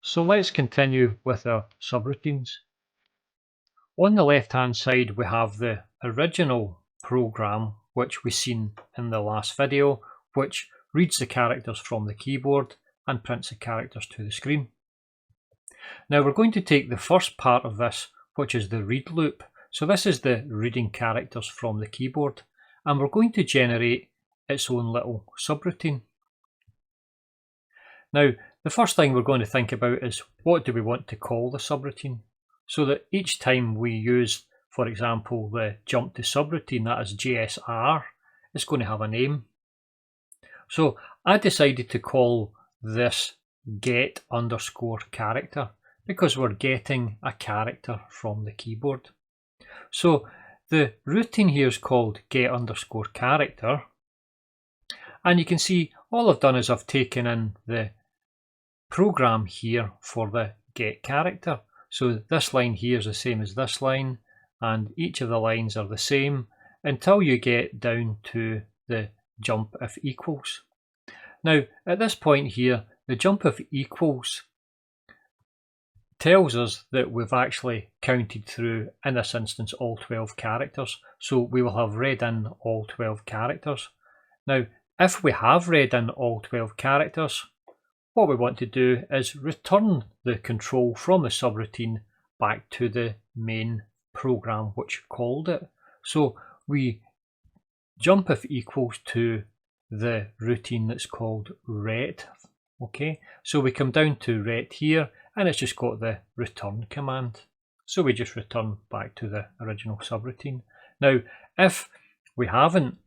So let's continue with our subroutines. On the left hand side we have the original program which we've seen in the last video, which reads the characters from the keyboard and prints the characters to the screen. Now we're going to take the first part of this, which is the read loop. So this is the reading characters from the keyboard, and we're going to generate its own little subroutine. Now the first thing we're going to think about is what do we want to call the subroutine, so that each time we use, for example, the jump to subroutine, that is JSR, it's going to have a name. So I decided to call this get underscore character because we're getting a character from the keyboard. So the routine here is called get underscore character, and you can see all I've done is I've taken in the program here for the get character. So this line here is the same as this line, and each of the lines are the same until you get down to the jump if equals. Now at this point here, the jump if equals tells us that we've actually counted through, in this instance, all 12 characters. So we will have read in all 12 characters. Now if we have read in all 12 characters, what we want to do is return the control from the subroutine back to the main program which called it. So we jump if equals to the routine that's called ret. Okay, so we come down to ret here, and it's just got the return command. So we just return back to the original subroutine. Now, if we haven't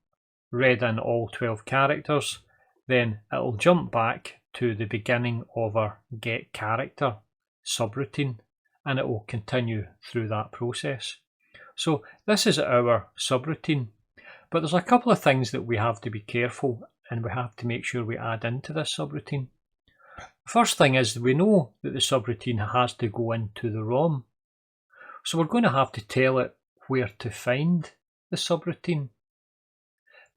read in all 12 characters, then it'll jump back to the beginning of our get character subroutine, and it will continue through that process. So this is our subroutine, but there's a couple of things that we have to be careful and we have to make sure we add into this subroutine. The first thing is we know that the subroutine has to go into the ROM, so we're going to have to tell it where to find the subroutine.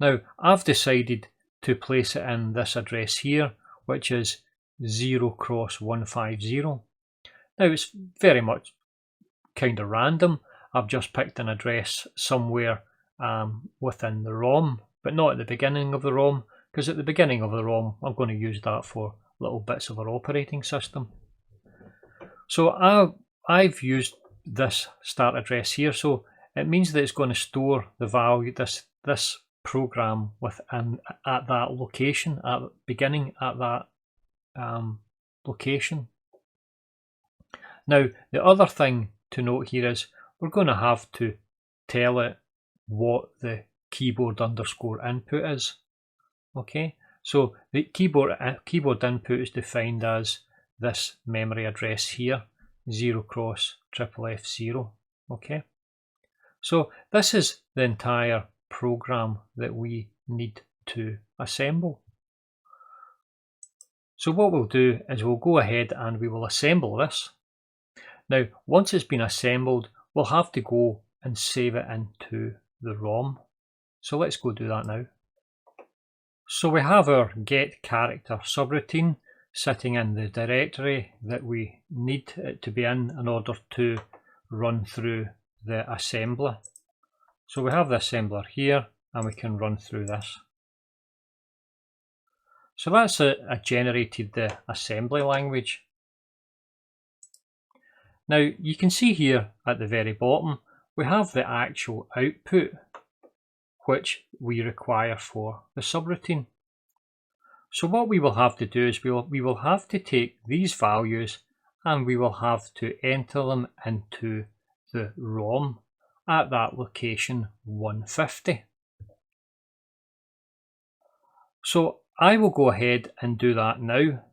Now I've decided to place it in this address here, which is 0x150. Now it's very much kind of random. I've just picked an address somewhere within the ROM, but not at the beginning of the ROM, because at the beginning of the ROM I'm going to use that for little bits of our operating system. So I've used this start address here, so it means that it's going to store the value, this program within at that location, at the beginning at that location. Now the other thing to note here is we're going to have to tell it what the keyboard underscore input is. Okay, so the keyboard input is defined as this memory address here, 0x FFF0. Okay, so this is the entire program that we need to assemble. So what we'll do is we'll go ahead and we will assemble this. Now once it's been assembled, we'll have to go and save it into the ROM. So let's go do that now. So we have our get character subroutine sitting in the directory that we need it to be in order to run through the assembler. So we have the assembler here and we can run through this. So that's generated the assembly language. Now you can see here at the very bottom we have the actual output which we require for the subroutine. So what we will have to do is we will have to take these values and we will have to enter them into the ROM at that location 150. So I will go ahead and do that now.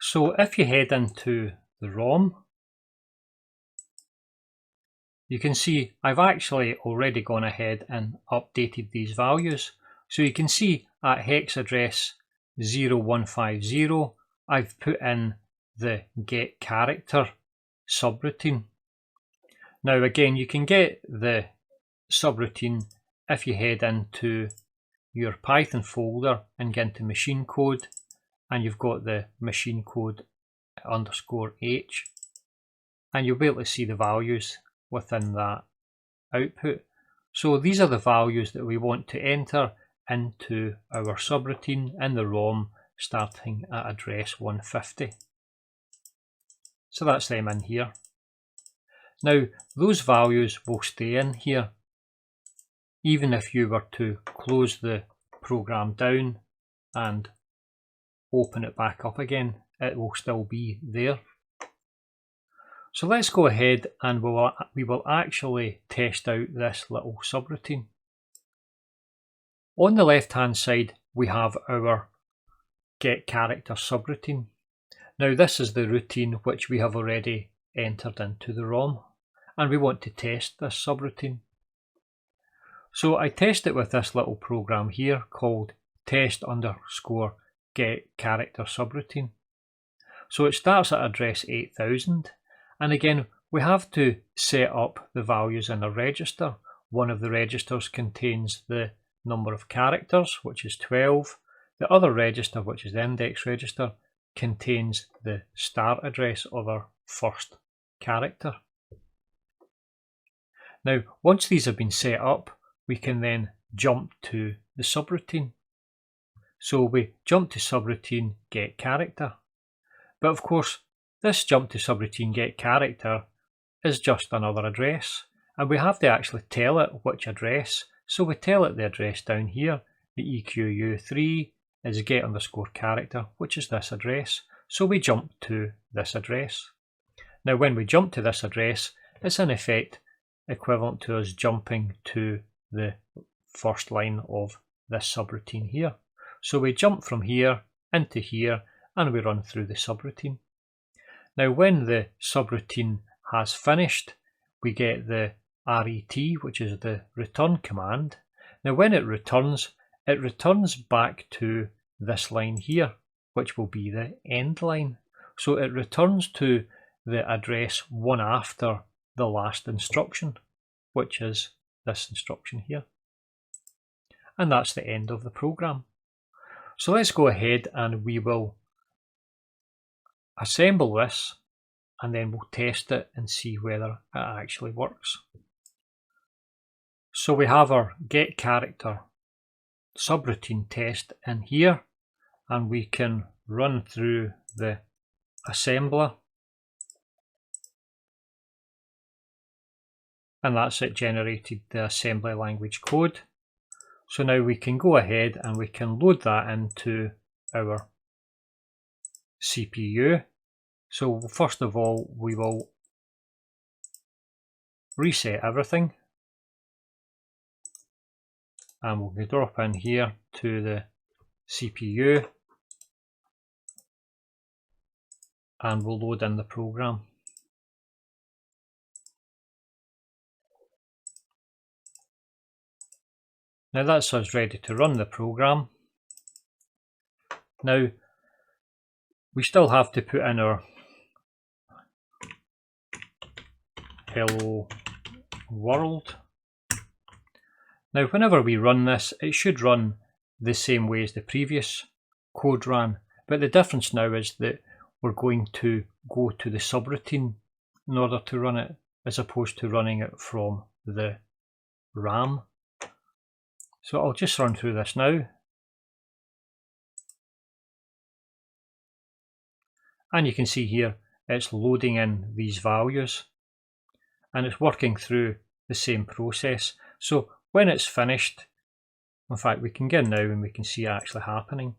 So if you head into the ROM, you can see I've actually already gone ahead and updated these values. So you can see at hex address 0150, I've put in the get character subroutine. Now again, you can get the subroutine if you head into your Python folder and get into machine code and you've got the machine code _H, and you'll be able to see the values within that output. So these are the values that we want to enter into our subroutine in the ROM starting at address 150. So that's them in here. Now those values will stay in here. Even if you were to close the program down and open it back up again, it will still be there. So let's go ahead and we will actually test out this little subroutine. On the left hand side we have our get character subroutine. Now this is the routine which we have already entered into the ROM, and we want to test this subroutine. So I test it with this little program here called test_get character subroutine. So it starts at address 8000, and again we have to set up the values in a register. One of the registers contains the number of characters, which is 12. The other register, which is the index register, contains the start address of our first character. Now once these have been set up, we can then jump to the subroutine. So we jump to subroutine get character. But of course this jump to subroutine get character is just another address, and we have to actually tell it which address. So we tell it the address down here, the EQU3 is get_character, which is this address. So we jump to this address. Now when we jump to this address, it's in effect equivalent to us jumping to the first line of this subroutine here. So we jump from here into here and we run through the subroutine. Now when the subroutine has finished, we get the RET, which is the return command. Now when it returns back to this line here, which will be the end line. So it returns to the address one after the last instruction, which is this instruction here. And that's the end of the program. So let's go ahead and we will assemble this, and then we'll test it and see whether it actually works. So we have our get character subroutine test in here, and we can run through the assembler, and that's it, generated the assembly language code. So now we can go ahead and we can load that into our CPU. So first of all we will reset everything, and we'll drop in here to the CPU and we'll load in the program. Now that's us ready to run the program. Now we still have to put in our hello world. Now whenever we run this, it should run the same way as the previous code ran, but the difference now is that we're going to go to the subroutine in order to run it, as opposed to running it from the RAM. So I'll just run through this now. And you can see here it's loading in these values and it's working through the same process. So when it's finished, in fact we can get in now and we can see it actually happening.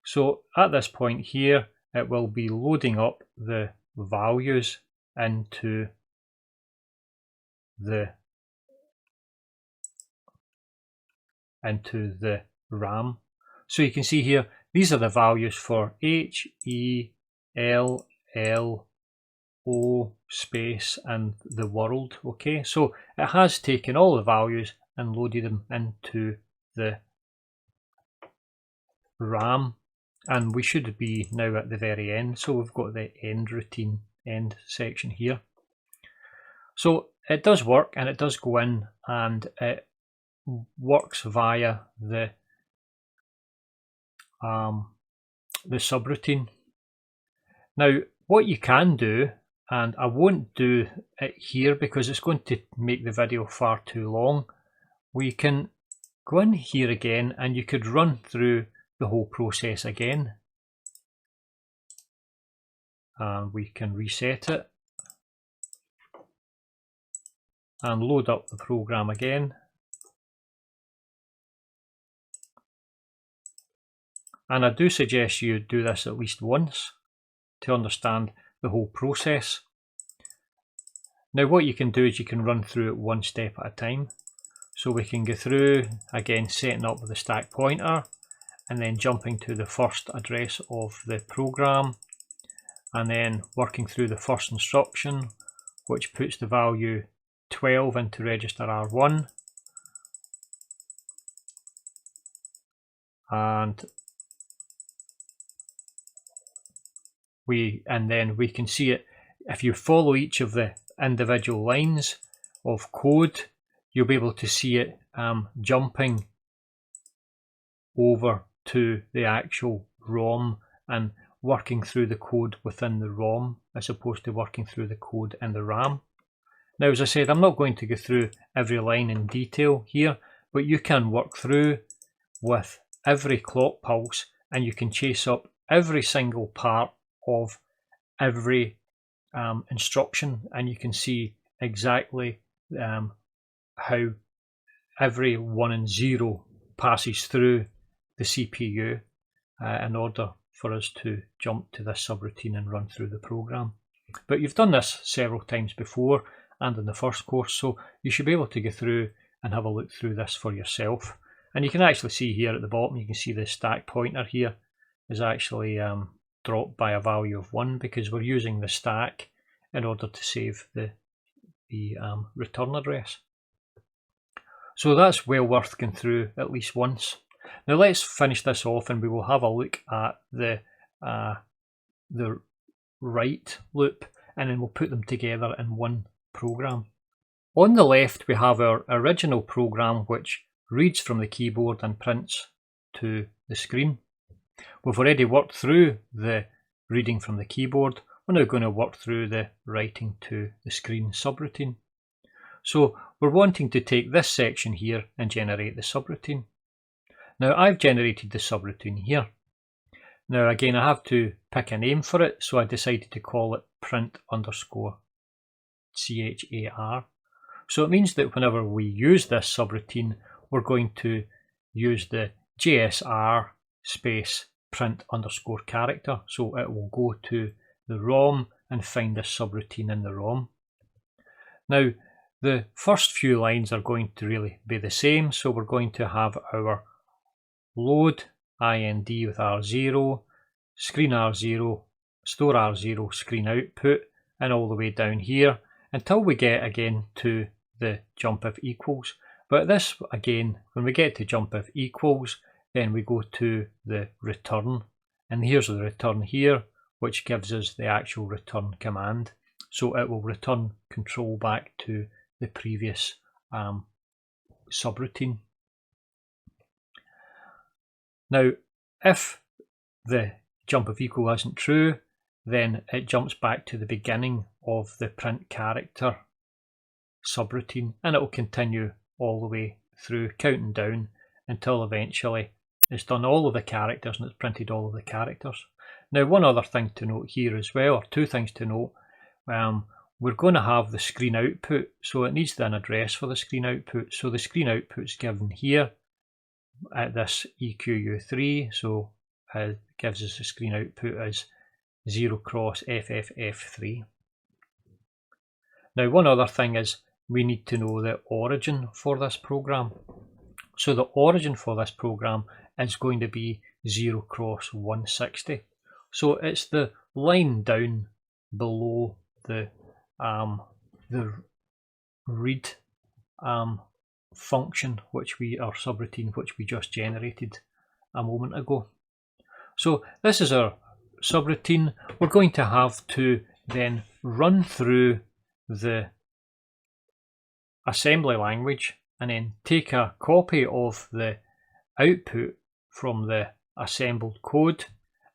So at this point here it will be loading up the values into the RAM. So you can see here these are the values for H, E, L, L, O space and the world. Okay, so it has taken all the values and loaded them into the RAM, and we should be now at the very end. So we've got the end routine end section here. So it does work, and it does go in and it works via the subroutine. Now, what you can do, and I won't do it here because it's going to make the video far too long, we can go in here again and you could run through the whole process again. And we can reset it and load up the program again. And I do suggest you do this at least once to understand the whole process. Now what you can do is you can run through it one step at a time. So we can go through, again setting up with the stack pointer and then jumping to the first address of the program and then working through the first instruction, which puts the value 12 into register R1, and then we can see it. If you follow each of the individual lines of code, you'll be able to see it jumping over to the actual ROM and working through the code within the ROM as opposed to working through the code in the RAM. Now, as I said, I'm not going to go through every line in detail here, but you can work through with every clock pulse and you can chase up every single part of every instruction, and you can see exactly how every 1 and 0 passes through the CPU in order for us to jump to this subroutine and run through the program. But you've done this several times before and in the first course, so you should be able to go through and have a look through this for yourself. And you can actually see here at the bottom, you can see the stack pointer here is actually dropped by a value of 1 because we're using the stack in order to save the return address. So that's well worth going through at least once. Now let's finish this off and we will have a look at the write loop and then we'll put them together in one program. On the left we have our original program which reads from the keyboard and prints to the screen. We've already worked through the reading from the keyboard. We're now going to work through the writing to the screen subroutine. So we're wanting to take this section here and generate the subroutine. Now I've generated the subroutine here. Now again I have to pick a name for it, so I decided to call it print_char. So it means that whenever we use this subroutine, we're going to use the JSR space print_character. So it will go to the ROM and find this subroutine in the ROM. Now the first few lines are going to really be the same, so we're going to have our load IND with R0, screen R0, store R0, screen output, and all the way down here until we get again to the jump if equals. But this again, when we get to jump if equals, then we go to the return, and here's the return here, which gives us the actual return command. So it will return control back to the previous subroutine. Now, if the jump if equal isn't true, then it jumps back to the beginning of the print character subroutine, and it will continue all the way through, counting down until eventually it's done all of the characters and it's printed all of the characters. Now, one other thing to note here as well, or two things to note, we're going to have the screen output, so it needs an address for the screen output. So the screen output is given here at this EQU3, so it gives us the screen output as 0x FFF3. Now, one other thing is we need to know the origin for this program. So the origin for this program is going to be 0x160. So it's the line down below the read function, our subroutine, which we just generated a moment ago. So this is our subroutine. We're going to have to then run through the assembly language and then take a copy of the output from the assembled code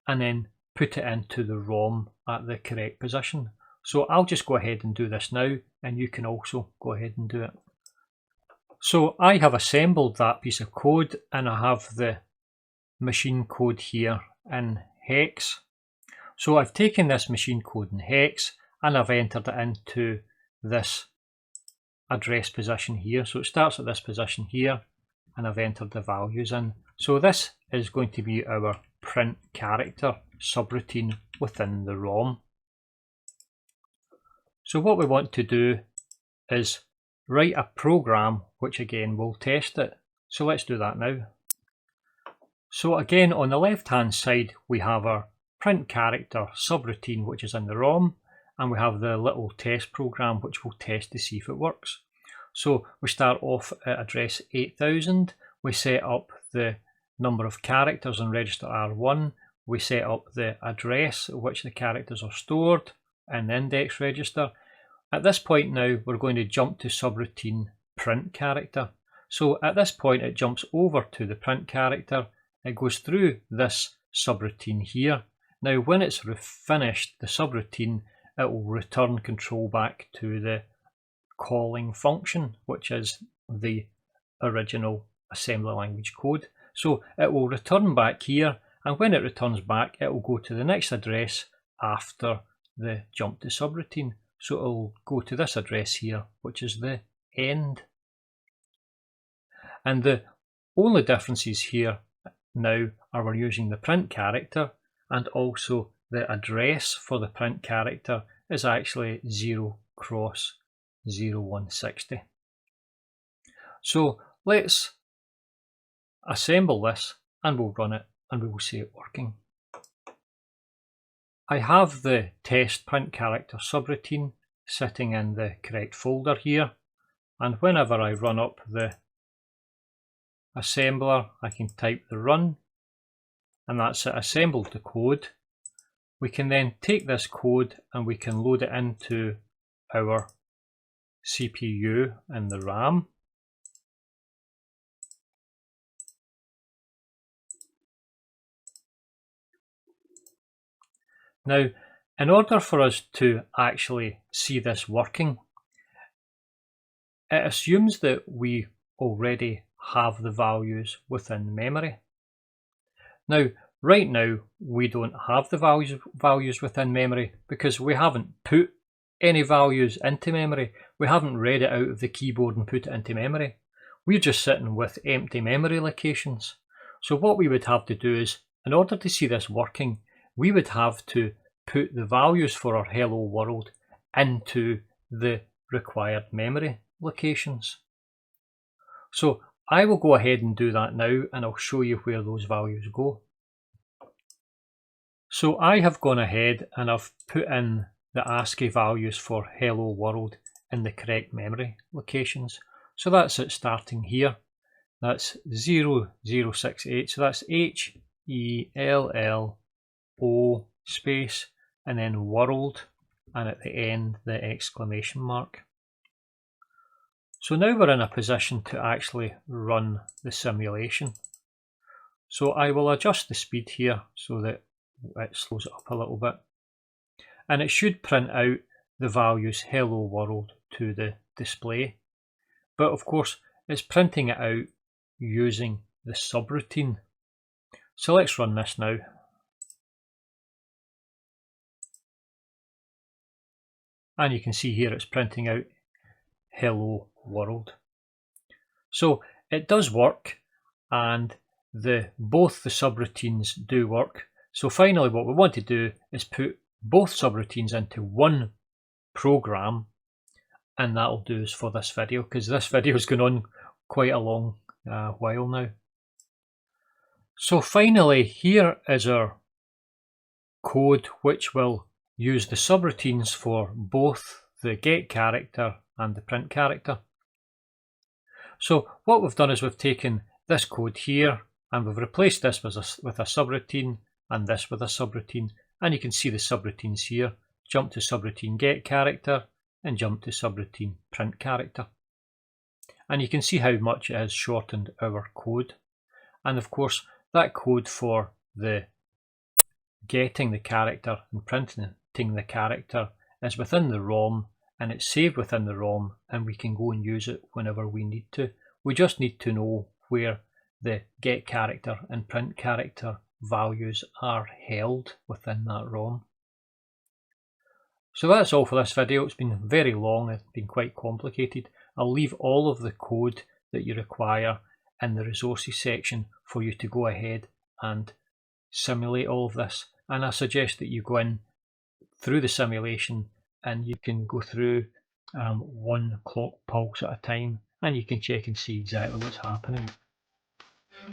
and then put it into the ROM at the correct position. So I'll just go ahead and do this now, and you can also go ahead and do it. So I have assembled that piece of code, and I have the machine code here in hex. So I've taken this machine code in hex and I've entered it into this address position here. So it starts at this position here, and I've entered the values in. So this is going to be our print character subroutine within the ROM. So what we want to do is write a program which again will test it. So let's do that now. So again, on the left hand side we have our print character subroutine which is in the ROM, and we have the little test program which will test to see if it works. So we start off at address 8000, we set up the number of characters on register R1, we set up the address at which the characters are stored in the index register. At this point now we're going to jump to subroutine print character. So at this point it jumps over to the print character, it goes through this subroutine here. Now when it's finished the subroutine, it will return control back to the calling function, which is the original assembly language code. So it will return back here, and when it returns back it will go to the next address after the jump to subroutine. So it will go to this address here, which is the end. And the only differences here now are we're using the print character, and also the address for the print character is actually 0x0160. So let's assemble this and we'll run it and we will see it working. I have the test print character subroutine sitting in the correct folder here, and whenever I run up the assembler I can type the run, and that's it, assembled the code. We can then take this code and we can load it into our CPU and the RAM. Now, in order for us to actually see this working, it assumes that we already have the values within memory. Now, right now, we don't have the values within memory because we haven't put any values into memory. We haven't read it out of the keyboard and put it into memory. We're just sitting with empty memory locations. So what we would have to do is, in order to see this working, we would have to put the values for our hello world into the required memory locations. So I will go ahead and do that now, and I'll show you where those values go. So I have gone ahead and I've put in the ASCII values for hello world in the correct memory locations. So that's it starting here. That's 0068. So that's HELLO space and then world, and at the end the exclamation mark. So now we're in a position to actually run the simulation. So I will adjust the speed here so that it slows it up a little bit. And it should print out the values hello world to the display. But of course it's printing it out using the subroutine. So let's run this now. And you can see here it's printing out hello world. So it does work, and both the subroutines do work. So finally what we want to do is put both subroutines into one program, and that'll do us for this video, because this video has gone on quite a long while now. So finally here is our code which will use the subroutines for both the get character and the print character. So what we've done is we've taken this code here and we've replaced this with a subroutine and this with a subroutine, and you can see the subroutines here. Jump to subroutine get character and jump to subroutine print character. And you can see how much it has shortened our code. And of course that code for the getting the character and printing the character is within the ROM, and it's saved within the ROM, and we can go and use it whenever we need to. We just need to know where the get character and print character values are held within that ROM. So that's all for this video. It's been very long, it's been quite complicated. I'll leave all of the code that you require in the resources section for you to go ahead and simulate all of this. And I suggest that you go in through the simulation and you can go through one clock pulse at a time, and you can check and see exactly what's happening.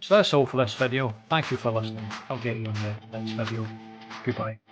So that's all for this video. Thank you for listening. I'll get you on the next video. Goodbye.